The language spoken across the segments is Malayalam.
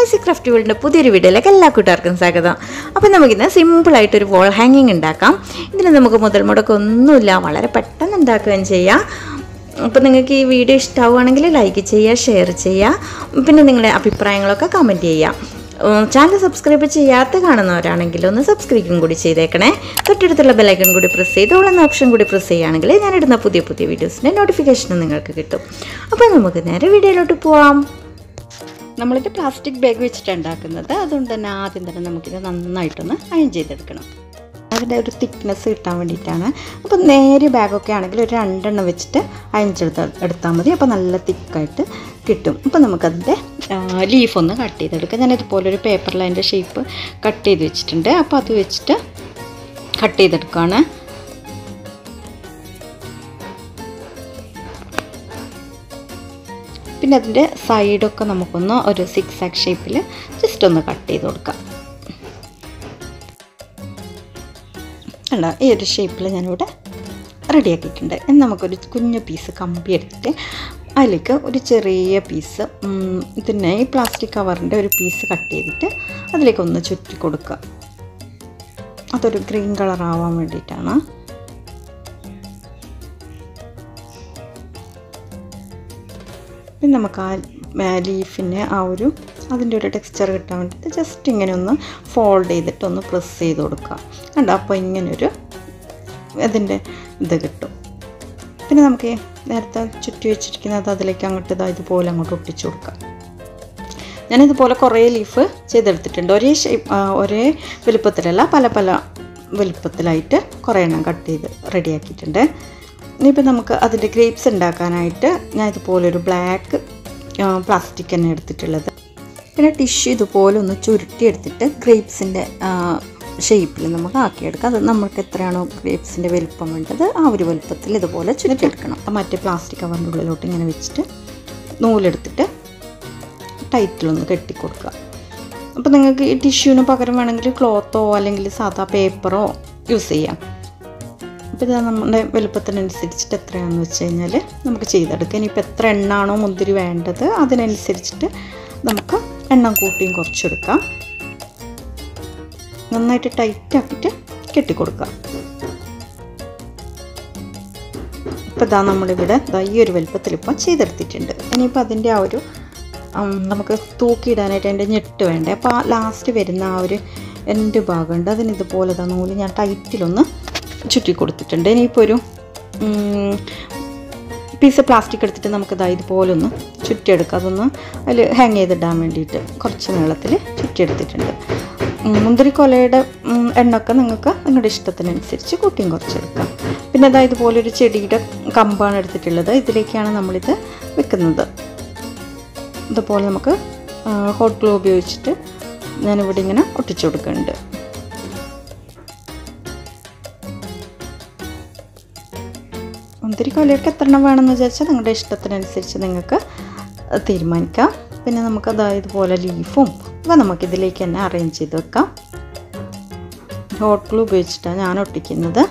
കോസി ക്രാഫ്റ്റ് വേൾഡിൻ്റെ പുതിയൊരു വീഡിയോയിലേക്ക് എല്ലാ കൂട്ടുകാർക്കും സ്വാഗതം. അപ്പോൾ നമുക്കിന്ന് സിമ്പിളായിട്ടൊരു വാൾ ഹാങ്ങിങ് ഉണ്ടാക്കാം. ഇതിന് നമുക്ക് മുതൽ മുടക്കൊന്നുമില്ല, വളരെ പെട്ടെന്ന് ഉണ്ടാക്കുകയും ചെയ്യാം. അപ്പോൾ നിങ്ങൾക്ക് ഈ വീഡിയോ ഇഷ്ടമാവുകയാണെങ്കിൽ ലൈക്ക് ചെയ്യുക, ഷെയർ ചെയ്യുക, പിന്നെ നിങ്ങളുടെ അഭിപ്രായങ്ങളൊക്കെ കമൻറ്റ് ചെയ്യുക. ചാനൽ സബ്സ്ക്രൈബ് ചെയ്യാത്ത കാണുന്നവരാണെങ്കിൽ ഒന്ന് സബ്സ്ക്രൈബും കൂടി ചെയ്തേക്കണേ. തൊട്ടടുത്തുള്ള ബെലൈക്കൺ കൂടി പ്രസ് ചെയ്ത് ഓളെന്ന ഓപ്ഷൻ കൂടി പ്രസ് ചെയ്യുകയാണെങ്കിൽ ഞാനിടുന്ന പുതിയ പുതിയ വീഡിയോസിൻ്റെ നോട്ടിഫിക്കേഷൻ നിങ്ങൾക്ക് കിട്ടും. അപ്പോൾ നമുക്ക് നേരെ വീഡിയോയിലോട്ട് പോവാം. നമ്മളിത് പ്ലാസ്റ്റിക് ബാഗ് വെച്ചിട്ടാണ് ഉണ്ടാക്കുന്നത്. അതുകൊണ്ട് തന്നെ ആദ്യം തന്നെ നമുക്കിത് നന്നായിട്ടൊന്ന് അയൺ ചെയ്തെടുക്കണം. അതിൻ്റെ ഒരു തിക്നെസ് കിട്ടാൻ വേണ്ടിയിട്ടാണ്. അപ്പോൾ നേരെ ബാഗൊക്കെ ആണെങ്കിൽ ഒരു 2 എണ്ണം വെച്ചിട്ട് അയൺ എടുത്താൽ മതി. അപ്പോൾ നല്ല തിക്കായിട്ട് കിട്ടും. അപ്പോൾ നമുക്കതിൻ്റെ ലീഫ് ഒന്ന് കട്ട് ചെയ്തെടുക്കാം. ഞാനിതുപോലെ ഒരു പേപ്പറിൽ അതിൻ്റെ ഷേപ്പ് കട്ട് ചെയ്ത് വെച്ചിട്ടുണ്ട്. അപ്പോൾ അത് വെച്ചിട്ട് കട്ട് ചെയ്തെടുക്കുകയാണ്. പിന്നെ അതിൻ്റെ സൈഡൊക്കെ നമുക്കൊന്ന് ഒരു 6 ഷേപ്പിൽ ജസ്റ്റ് ഒന്ന് കട്ട് ചെയ്ത് കൊടുക്കാം. അല്ല, ഈ ഒരു ഷേപ്പിൽ ഞാനിവിടെ റെഡിയാക്കിയിട്ടുണ്ട്. ഇനി നമുക്കൊരു കുഞ്ഞു പീസ് കമ്പി എടുത്തിട്ട് അതിലേക്ക് ഒരു ചെറിയ പീസ് ഇതിനെ ഈ പ്ലാസ്റ്റിക് കവറിൻ്റെ ഒരു പീസ് കട്ട് ചെയ്തിട്ട് അതിലേക്കൊന്ന് ചുറ്റി കൊടുക്കുക. അതൊരു ഗ്രീൻ കളർ ആവാൻ വേണ്ടിയിട്ടാണ്. പിന്നെ നമുക്ക് ആ ലീഫിന് അതിൻ്റെ ഒരു ടെക്സ്ചർ കിട്ടാൻ വേണ്ടിയിട്ട് ജസ്റ്റ് ഇങ്ങനെ ഒന്ന് ഫോൾഡ് ചെയ്തിട്ട് ഒന്ന് പ്രസ് ചെയ്ത് കൊടുക്കുക. കണ്ടോ? അപ്പോൾ ഇങ്ങനൊരു അതിൻ്റെ ഇത് കിട്ടും. പിന്നെ നമുക്ക് നേരത്തെ ചുറ്റി വെച്ചിരിക്കുന്നത് അതിലേക്ക് ഇതുപോലെ അങ്ങോട്ട് ഒട്ടിച്ചു കൊടുക്കാം. ഞാനിതുപോലെ കുറേ ലീഫ് ചെയ്തെടുത്തിട്ടുണ്ട്. ഒരേ വലുപ്പത്തിലല്ല, പല പല വലുപ്പത്തിലായിട്ട് കുറേ എണ്ണം കട്ട് ചെയ്ത് റെഡിയാക്കിയിട്ടുണ്ട്. ഇനിയിപ്പോൾ നമുക്ക് അതിൻ്റെ ഗ്രേപ്സ് ഉണ്ടാക്കാനായിട്ട് ഞാൻ ഇതുപോലൊരു ബ്ലാക്ക് പ്ലാസ്റ്റിക് തന്നെ എടുത്തിട്ടുള്ളത്. പിന്നെ ടിഷ്യൂ ഇതുപോലെ ഒന്ന് ചുരുട്ടിയെടുത്തിട്ട് ഗ്രേപ്സിൻ്റെ ഷേപ്പിൽ നമുക്ക് ആക്കിയെടുക്കാം. അത് നമുക്ക് എത്രയാണോ ഗ്രേപ്സിൻ്റെ വലുപ്പം വേണ്ടത് ആ ഒരു വലുപ്പത്തിൽ ഇതുപോലെ ചുരുട്ടിയെടുക്കണം. മറ്റേ പ്ലാസ്റ്റിക് കവറിൻ്റെ ഉള്ളിലോട്ട് ഇങ്ങനെ വെച്ചിട്ട് നൂലെടുത്തിട്ട് ടൈറ്റിലൊന്ന് കെട്ടിക്കൊടുക്കുക. അപ്പോൾ നിങ്ങൾക്ക് ഈ ടിഷ്യൂവിന് പകരം വേണമെങ്കിൽ ക്ലോത്തോ അല്ലെങ്കിൽ സാധാ പേപ്പറോ യൂസ് ചെയ്യാം. അപ്പോൾ ഇത് നമ്മുടെ വലുപ്പത്തിനനുസരിച്ചിട്ട് എത്രയാണെന്ന് വെച്ച് കഴിഞ്ഞാൽ നമുക്ക് ചെയ്തെടുക്കാം. ഇനിയിപ്പോൾ എത്ര എണ്ണാണോ മുന്തിരി വേണ്ടത് അതിനനുസരിച്ചിട്ട് നമുക്ക് എണ്ണം കൂട്ടിയും കുറച്ചെടുക്കാം. നന്നായിട്ട് ടൈറ്റാക്കിയിട്ട് കെട്ടിക്കൊടുക്കാം. ഇപ്പോൾ ഇതാ നമ്മളിവിടെ ഈ ഒരു വലുപ്പത്തിൽ ഇപ്പോൾ ചെയ്തെടുത്തിട്ടുണ്ട്. ഇനിയിപ്പോൾ അതിൻ്റെ ആ ഒരു നമുക്ക് തൂക്കിയിടാനായിട്ട് അതിൻ്റെ ഞെട്ട് വേണ്ടേ. അപ്പോൾ ആ ലാസ്റ്റ് വരുന്ന ആ ഒരു എൻ്റെ ഭാഗമുണ്ട്, അതിനിതുപോലെ നൂല് ഞാൻ ടൈറ്റിലൊന്ന് ചുറ്റി കൊടുത്തിട്ടുണ്ട്. ഇനിയിപ്പോൾ ഒരു പീസ് പ്ലാസ്റ്റിക് എടുത്തിട്ട് നമുക്കിതാ ഇതുപോലെ ഒന്ന് ചുറ്റിയെടുക്കാം. അതൊന്ന് അതിൽ ഹാങ് ചെയ്തിടാൻ വേണ്ടിയിട്ട് കുറച്ച് നീളത്തിൽ ചുറ്റിയെടുത്തിട്ടുണ്ട്. മുന്തിരിക്കൊലയുടെ എണ്ണൊക്കെ നിങ്ങൾക്ക് നിങ്ങളുടെ ഇഷ്ടത്തിനനുസരിച്ച് കൂട്ടിയും കുറച്ചെടുക്കാം. പിന്നെ അതാ ഇതുപോലൊരു ചെടിയുടെ കമ്പാണ് എടുത്തിട്ടുള്ളത്. ഇതിലേക്കാണ് നമ്മളിത് വെക്കുന്നത്. ഇതുപോലെ നമുക്ക് ഹോട്ട് ഗ്ലൂ ഉപയോഗിച്ചിട്ട് ഞാനിവിടെ ഇങ്ങനെ ഒട്ടിച്ചു കൊടുക്കുന്നുണ്ട്. മുന്തിരിക്കൊലയൊക്കെ എത്ര എണ്ണം വേണമെന്ന് വിചാരിച്ചാൽ നിങ്ങളുടെ ഇഷ്ടത്തിനനുസരിച്ച് നിങ്ങൾക്ക് തീരുമാനിക്കാം. പിന്നെ നമുക്കത് ഇതുപോലെ ലീഫും ഒക്കെ നമുക്കിതിലേക്ക് തന്നെ അറേഞ്ച് ചെയ്ത് വെക്കാം. ഹോട്ട് ഗ്ലൂ ഉപയോഗിച്ചിട്ടാണ് ഞാൻ ഒട്ടിക്കുന്നത്.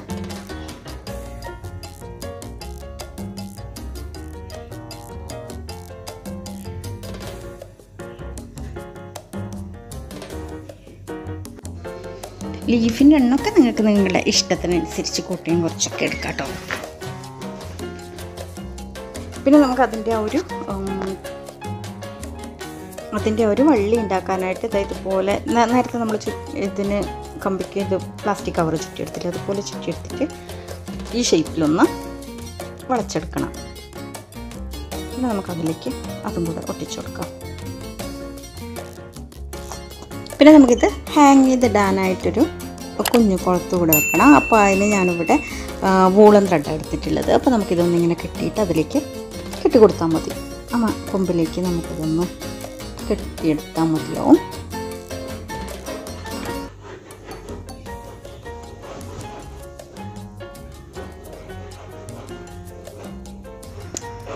ലീഫിൻ്റെ എണ്ണമൊക്കെ നിങ്ങൾക്ക് നിങ്ങളുടെ ഇഷ്ടത്തിനനുസരിച്ച് കൂട്ടിയും കുറച്ചൊക്കെ എടുക്കാം കേട്ടോ. പിന്നെ നമുക്ക് അതിൻ്റെ ഒരു വള്ളി ഉണ്ടാക്കാനായിട്ട് ഇതുപോലെ നേരത്തെ നമ്മൾ ഇതിന് കമ്പിക്ക് ഇത് പ്ലാസ്റ്റിക് കവർ ചുറ്റിയെടുത്തിട്ട് അതുപോലെ ചുറ്റിയെടുത്തിട്ട് ഈ ഷേപ്പിലൊന്ന് വളച്ചെടുക്കണം. പിന്നെ നമുക്കതിലേക്ക് അതും കൂടെ ഒട്ടിച്ചു കൊടുക്കാം. പിന്നെ നമുക്കിത് ഹാങ് ചെയ്തിടാനായിട്ടൊരു കുഞ്ഞു കുളത്ത് കൂടെ വെക്കണം. അപ്പോൾ അതിന് ഞാനിവിടെ വൂളൻ ത്രെഡാണ് എടുത്തിട്ടുള്ളത്. അപ്പോൾ നമുക്കിതൊന്നിങ്ങനെ കെട്ടിയിട്ട് അതിലേക്ക് കെട്ടി കൊടുത്താൽ മതി. കൊമ്പിലേക്ക് നമുക്കിതൊന്ന് കെട്ടിയെടുത്താൽ മതിയാവും.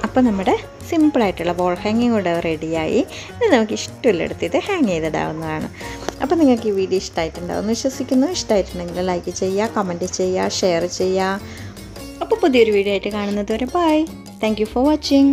അപ്പോൾ നമ്മുടെ സിമ്പിളായിട്ടുള്ള വാൾ ഹാങ്ങിങ് കൂടെ റെഡിയായി. ഇത് നമുക്ക് ഇഷ്ടമുള്ളിടത്ത് ഇത് ഹാങ് ചെയ്തിടാവുന്നതാണ്. അപ്പോൾ നിങ്ങൾക്ക് ഈ വീഡിയോ ഇഷ്ടമായിട്ടുണ്ടാവും എന്ന് വിശ്വസിക്കുന്നു. ഇഷ്ടമായിട്ടുണ്ടെങ്കിൽ ലൈക്ക് ചെയ്യുക, കമൻറ്റ് ചെയ്യുക, ഷെയർ ചെയ്യുക. അപ്പോൾ പുതിയൊരു വീഡിയോ ആയിട്ട് കാണുന്നത് വരെ bye. Thank you for watching.